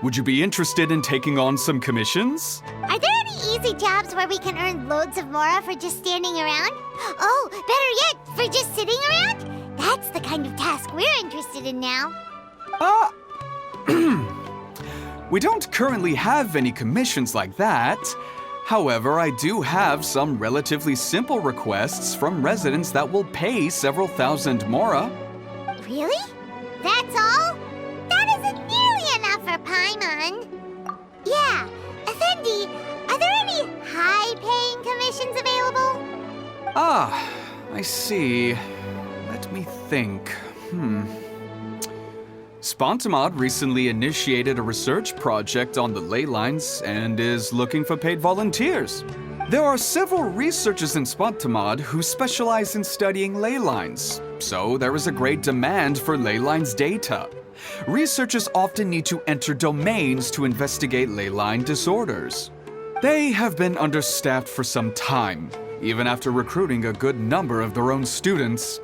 Would you be interested in taking on some commissions? Are there any easy jobs where we can earn loads of mora for just standing around? Oh, better yet, for just sitting around? That's the kind of task we're interested in now. We don't currently have any commissions like that. However, I do have some relatively simple requests from residents that will pay several thousand mora. Really? That's all? That isn't nearly enough for Paimon. Yeah, Effendi, are there any high-paying commissions available? Ah, I see. Let me think. Spontamod recently initiated a research project on the ley lines and is looking for paid volunteers. There are several researchers in Spontamod who specialize in studying ley lines, so there is a great demand for ley lines data. Researchers often need to enter domains to investigate ley line disorders. They have been understaffed for some time, even after recruiting a good number of their own students.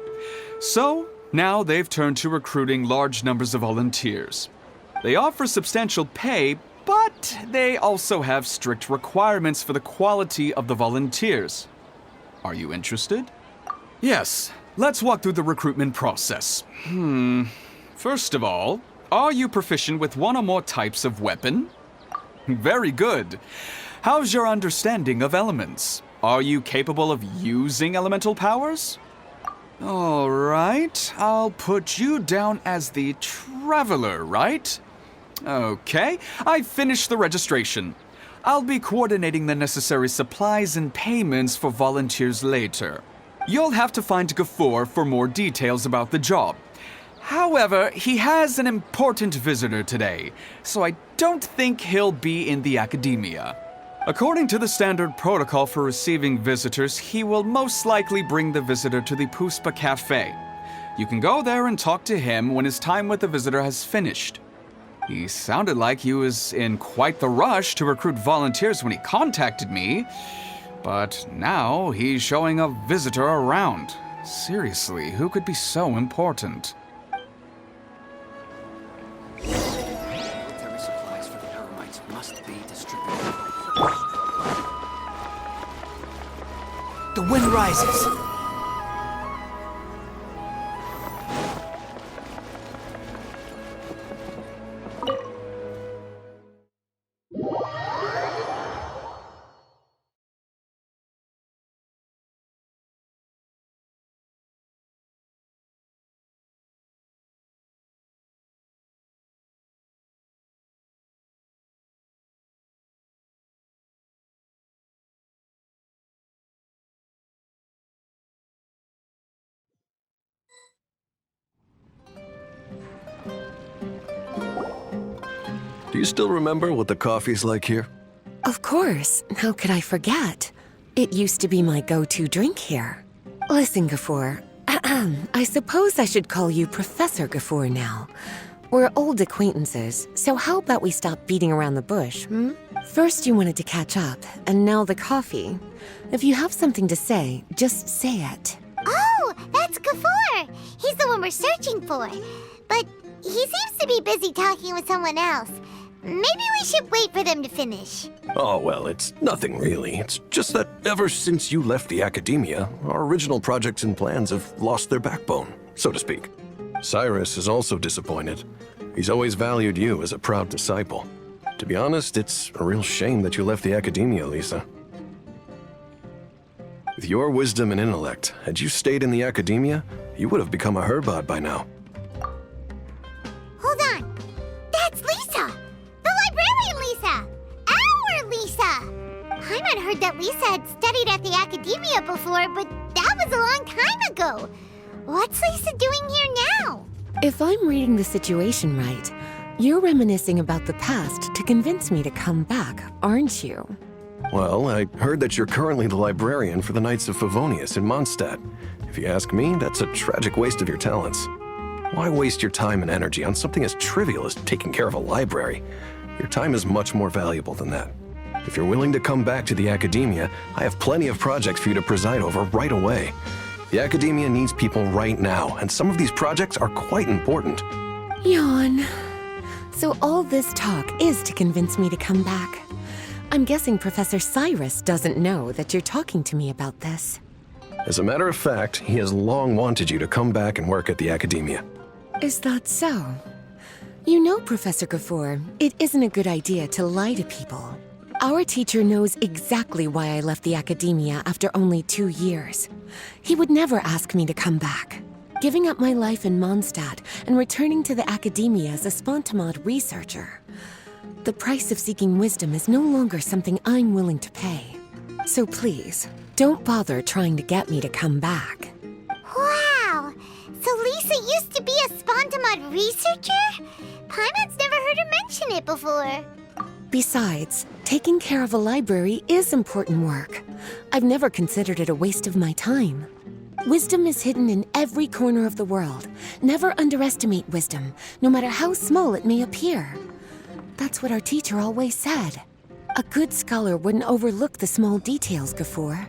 So, now they've turned to recruiting large numbers of volunteers. They offer substantial pay, but they also have strict requirements for the quality of the volunteers. Are you interested? Yes, let's walk through the recruitment process. First of all, are you proficient with one or more types of weapon? Very good. How's your understanding of elements? Are you capable of using elemental powers? All right, I'll put you down as the Traveler, right? Okay, I've finished the registration. I'll be coordinating the necessary supplies and payments for volunteers later. You'll have to find Gafoor for more details about the job. However, he has an important visitor today, so I don't think he'll be in the academia. According to the standard protocol for receiving visitors, he will most likely bring the visitor to the Puspa Cafe. You can go there and talk to him when his time with the visitor has finished. He sounded like he was in quite the rush to recruit volunteers when he contacted me, but now he's showing a visitor around. Seriously, who could be so important? Military supplies for the Eremites must be distributed. The wind rises. Do you still remember what the coffee's like here? Of course. How could I forget? It used to be my go-to drink here. Listen, Gafoor. I suppose I should call you Professor Gafoor now. We're old acquaintances, so how about we stop beating around the bush, First you wanted to catch up, and now the coffee. If you have something to say, just say it. Oh, that's Gafoor! He's the one we're searching for. But he seems to be busy talking with someone else. Maybe we should wait for them to finish. Oh, well, it's nothing really. It's just that ever since you left the academia, our original projects and plans have lost their backbone, so to speak. Cyrus is also disappointed. He's always valued you as a proud disciple. To be honest, it's a real shame that you left the academia, Lisa. With your wisdom and intellect, had you stayed in the academia, you would have become a Herbad by now. Hold on. That's Lisa! The librarian Lisa! Our Lisa! Paimon heard that Lisa had studied at the academia before, but that was a long time ago. What's Lisa doing here now? If I'm reading the situation right, you're reminiscing about the past to convince me to come back, aren't you? Well, I heard that you're currently the librarian for the Knights of Favonius in Mondstadt. If you ask me, that's a tragic waste of your talents. Why waste your time and energy on something as trivial as taking care of a library? Your time is much more valuable than that. If you're willing to come back to the academia, I have plenty of projects for you to preside over right away. The academia needs people right now, and some of these projects are quite important. Yawn. So all this talk is to convince me to come back. I'm guessing Professor Cyrus doesn't know that you're talking to me about this. As a matter of fact, he has long wanted you to come back and work at the Academia. Is that so? You know, Professor Gafoor, it isn't a good idea to lie to people. Our teacher knows exactly why I left the Academia after only 2 years. He would never ask me to come back. Giving up my life in Mondstadt and returning to the Academia as a Spontamod researcher. The price of seeking wisdom is no longer something I'm willing to pay. So please, don't bother trying to get me to come back. Wow! So Lisa used to be a Spontamod researcher? Paimon's never heard her mention it before. Besides, taking care of a library is important work. I've never considered it a waste of my time. Wisdom is hidden in every corner of the world. Never underestimate wisdom, no matter how small it may appear. That's what our teacher always said. A good scholar wouldn't overlook the small details, Gafoor.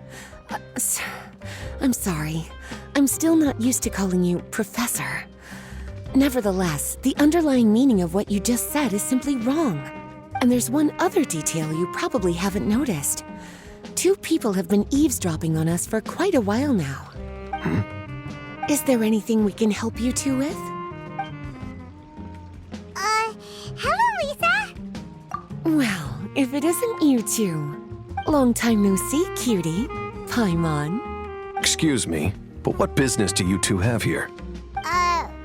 I'm sorry. I'm still not used to calling you Professor. Nevertheless, the underlying meaning of what you just said is simply wrong. And there's one other detail you probably haven't noticed. 2 people have been eavesdropping on us for quite a while now. Is there anything we can help you two with? Hello, Lisa! Well, if it isn't you two. Long time no see, cutie. Paimon. Excuse me, but what business do you two have here?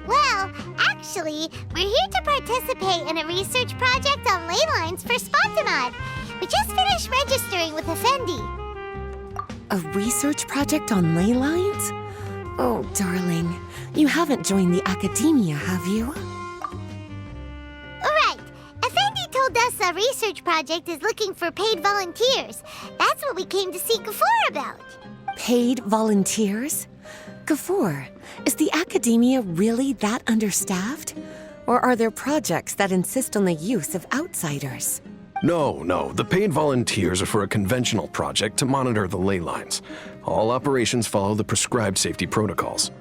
Well, actually, we're here to participate in a research project on ley lines for Spontamod. We just finished registering with Effendi. A research project on ley lines? Oh, darling. You haven't joined the Academia, have you? Right. Effendi told us a research project is looking for paid volunteers. That's what we came to see Gafoor about. Paid volunteers? Gafoor, is the Academia really that understaffed? Or are there projects that insist on the use of outsiders? No. The paid volunteers are for a conventional project to monitor the ley lines. All operations follow the prescribed safety protocols.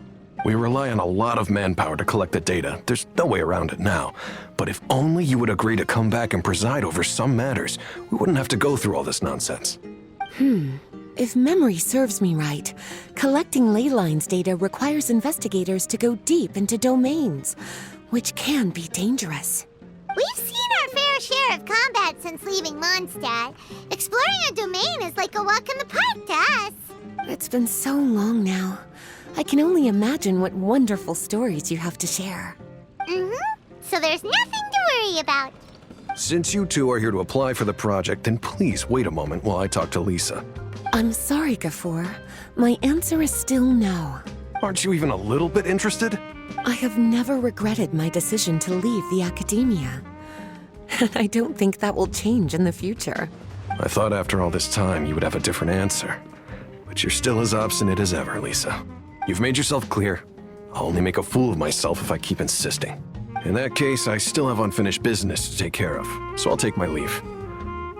We rely on a lot of manpower to collect the data. There's no way around it now. But if only you would agree to come back and preside over some matters, we wouldn't have to go through all this nonsense. If memory serves me right, collecting ley lines data requires investigators to go deep into domains, which can be dangerous. We've seen our fair share of combat since leaving Mondstadt. Exploring a domain is like a walk in the park to us. It's been so long now. I can only imagine what wonderful stories you have to share. So there's nothing to worry about. Since you two are here to apply for the project, then please wait a moment while I talk to Lisa. I'm sorry, Gafoor. My answer is still no. Aren't you even a little bit interested? I have never regretted my decision to leave the Academia. I don't think that will change in the future. I thought after all this time you would have a different answer. But you're still as obstinate as ever, Lisa. You've made yourself clear. I'll only make a fool of myself if I keep insisting. In that case, I still have unfinished business to take care of, so I'll take my leave.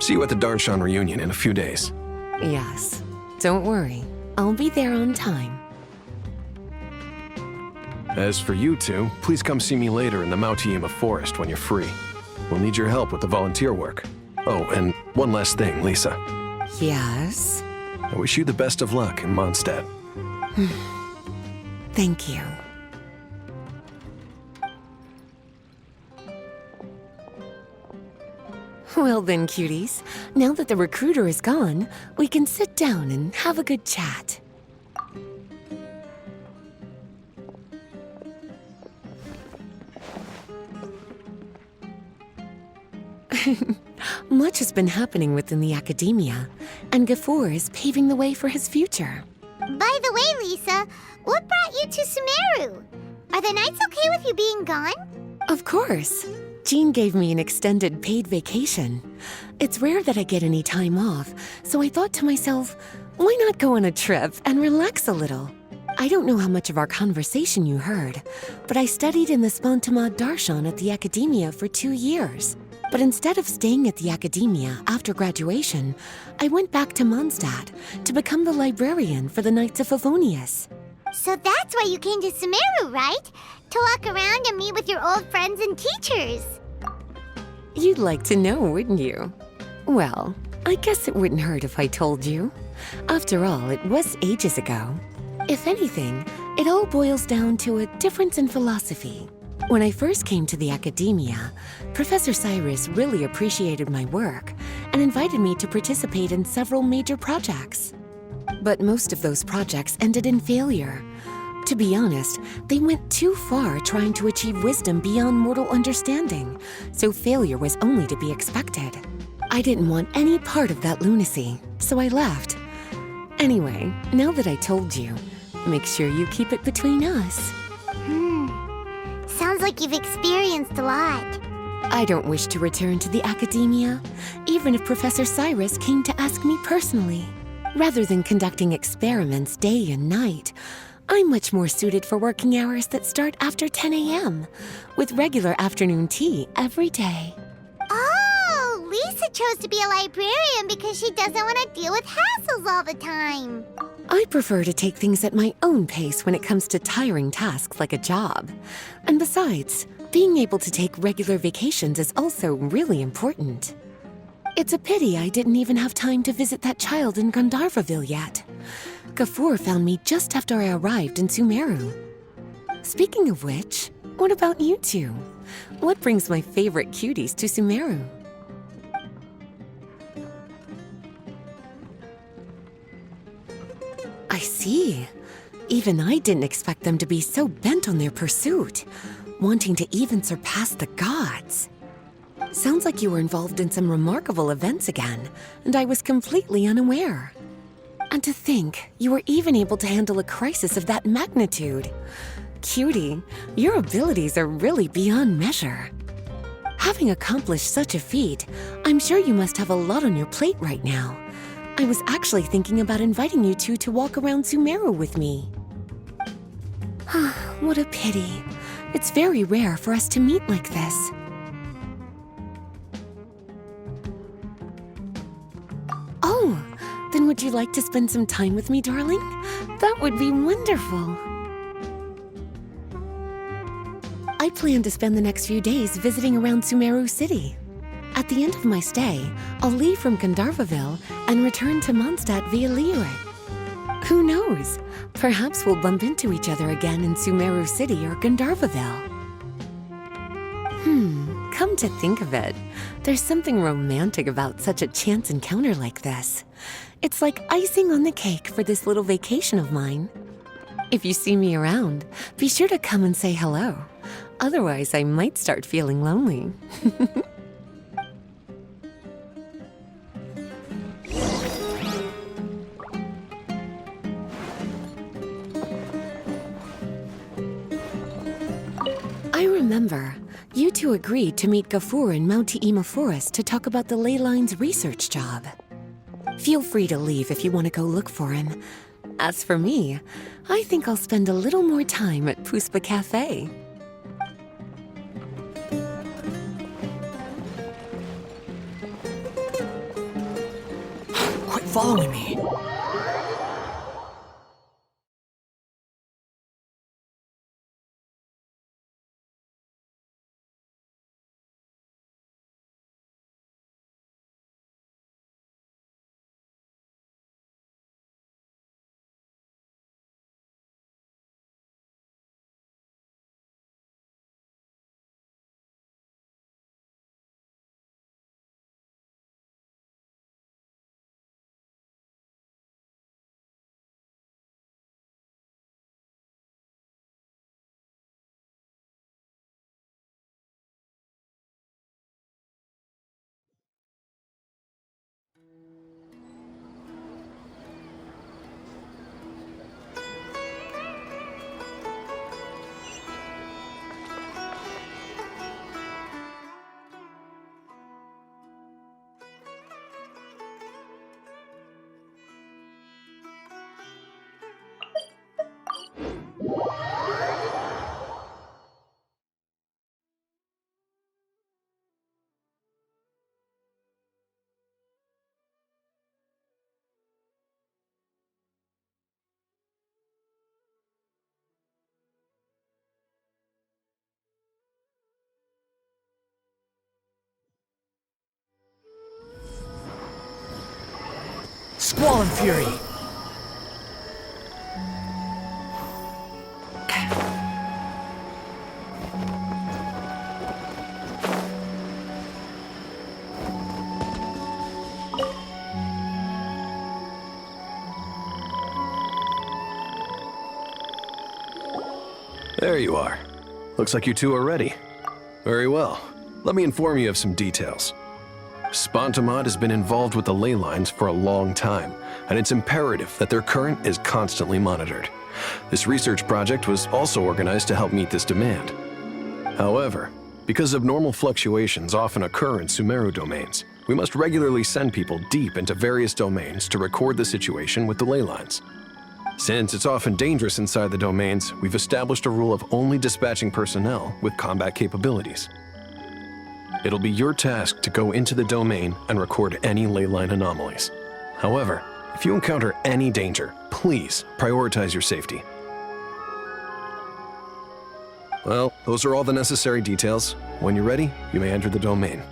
See you at the Darshan reunion in a few days. Yes. Don't worry. I'll be there on time. As for you two, please come see me later in the Mautiima forest when you're free. We'll need your help with the volunteer work. Oh, and one last thing, Lisa. Yes? I wish you the best of luck in Mondstadt. Thank you. Well then, cuties. Now that the recruiter is gone, we can sit down and have a good chat. Much has been happening within the Academia, and Gafoor is paving the way for his future. By the way, Lisa, what brought you to Sumeru? Are the Knights okay with you being gone? Of course. Jean gave me an extended paid vacation. It's rare that I get any time off, so I thought to myself, why not go on a trip and relax a little? I don't know how much of our conversation you heard, but I studied in the Spontamod Darshan at the Academia for 2 years. But instead of staying at the Academia after graduation, I went back to Mondstadt to become the librarian for the Knights of Favonius. So that's why you came to Sumeru, right? To walk around and meet with your old friends and teachers. You'd like to know, wouldn't you? Well, I guess it wouldn't hurt if I told you. After all, it was ages ago. If anything, it all boils down to a difference in philosophy. When I first came to the academia, Professor Cyrus really appreciated my work and invited me to participate in several major projects. But most of those projects ended in failure. To be honest, they went too far trying to achieve wisdom beyond mortal understanding, so failure was only to be expected. I didn't want any part of that lunacy, so I left. Anyway, now that I told you, make sure you keep it between us. Sounds like you've experienced a lot. I don't wish to return to the academia, even if Professor Cyrus came to ask me personally. Rather than conducting experiments day and night, I'm much more suited for working hours that start after 10 a.m., with regular afternoon tea every day. Oh, Lisa chose to be a librarian because she doesn't want to deal with hassles all the time. I prefer to take things at my own pace when it comes to tiring tasks like a job. And besides, being able to take regular vacations is also really important. It's a pity I didn't even have time to visit that child in Gandharvaville yet. Gafur found me just after I arrived in Sumeru. Speaking of which, what about you two? What brings my favorite cuties to Sumeru? I see. Even I didn't expect them to be so bent on their pursuit, wanting to even surpass the gods. Sounds like you were involved in some remarkable events again, and I was completely unaware. And to think, you were even able to handle a crisis of that magnitude. Cutie, your abilities are really beyond measure. Having accomplished such a feat, I'm sure you must have a lot on your plate right now. I was actually thinking about inviting you two to walk around Sumeru with me. What a pity. It's very rare for us to meet like this. Oh, then would you like to spend some time with me, darling? That would be wonderful. I plan to spend the next few days visiting around Sumeru City. At the end of my stay, I'll leave from Gandharvaville and return to Mondstadt via Liyue. Who knows? Perhaps we'll bump into each other again in Sumeru City or Gandharvaville. Come to think of it, there's something romantic about such a chance encounter like this. It's like icing on the cake for this little vacation of mine. If you see me around, be sure to come and say hello. Otherwise, I might start feeling lonely. I remember, you two agreed to meet Gafur in Mount Te'ima Forest to talk about the ley lines research job. Feel free to leave if you want to go look for him. As for me, I think I'll spend a little more time at Puspa Cafe. Quit following me. Squall and Fury! There you are. Looks like you two are ready. Very well. Let me inform you of some details. Spontamod has been involved with the ley lines for a long time, and it's imperative that their current is constantly monitored. This research project was also organized to help meet this demand. However, because abnormal fluctuations often occur in Sumeru domains, we must regularly send people deep into various domains to record the situation with the ley lines. Since it's often dangerous inside the domains, we've established a rule of only dispatching personnel with combat capabilities. It'll be your task to go into the domain and record any ley line anomalies. However, if you encounter any danger, please prioritize your safety. Well, those are all the necessary details. When you're ready, you may enter the domain.